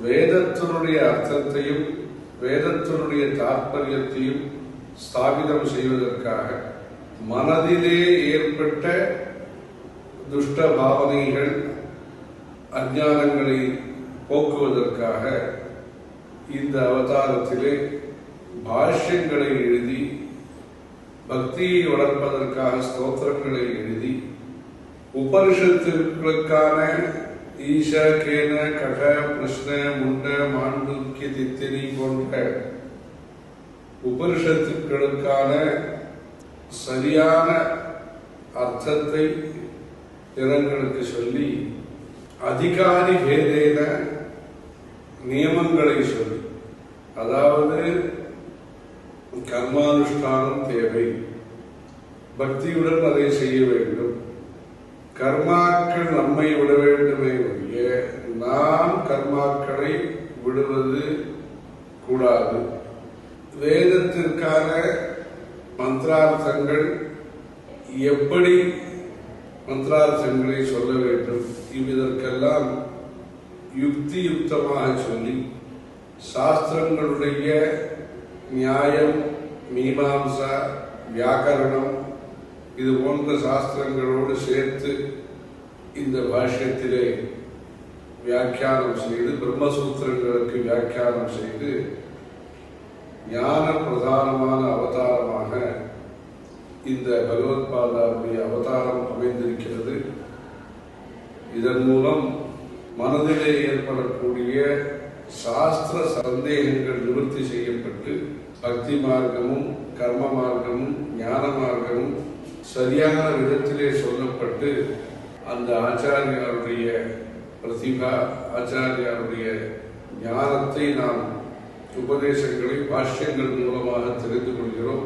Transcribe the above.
வேதத்தினுடைய அர்த்தத்தையும் வேதத்தினுடைய தாற்பயத்தையும் ஸ்தாபிதம் செய்வதற்காக மனதிலே ஏற்பட்ட துஷ்ட பாவனைகள் அஞ்ஞானங்களை போக்குவதற்காக இந்த அவதாரத்திலே பாஷ்யங்களை எழுதி பக்தியை வளர்ப்பதற்காக ஸ்தோத்திரங்களை எழுதி உபனிஷத்துக்களுக்கான ஈஷ கேன கட பிரஷ்ன முண்ட மாண்டூக்கிய தித்திரி போன்ற உபனிஷத்துக்களுக்கான சரியான அர்த்தத்தை ஜனங்களுக்கு சொல்லி அதிகாரி பேதேன நியமங்களை சொல்லி, அதாவது கர்மானுஷ்டானம் தேவை, பக்தியுடன் அதை செய்ய வேண்டும், கர்மாக்கள் நம்மை விட வேண்டுமே ஒழிய நாம் கர்மாக்களை விடுவது கூடாது, வேதத்திற்கான மந்திரார்த்தங்கள் எப்படி மந்திரார்த்தங்களை சொல்ல வேண்டும், இதற்கெல்லாம் யுக்தியுக்தமாக சொல்லி சாஸ்திரங்களுடைய நியாயம், மீமாம்சா, வியாக்கரணம் இது போன்ற சாஸ்திரங்களோடு சேர்த்து இந்த பாஷ்யத்திலே வியாக்கியானம் செய்து பிரம்மசூத்திரங்களுக்கு வியாக்கியானம் செய்து ஞான பிரதானமான அவதாரமாக இந்த பகவத்பாதாவுடைய அவதாரம் அமைந்திருக்கிறது. இதன் மூலம் மனதிலே ஏற்படக்கூடிய சாஸ்திர சந்தேகங்கள் நிவர்த்தி செய்யப்பட்டு பக்தி மார்க்கமும் கர்ம மார்க்கமும் ஞான மார்க்கமும் சரியான விதத்திலே சொல்லப்பட்டு அந்த ஆச்சாரியாருடைய பிரதிபா, ஆச்சாரியாருடைய ஞானத்தை நாம் உபதேசங்களை பாஷ்யங்கள் மூலமாக தெரிந்து கொள்கிறோம்.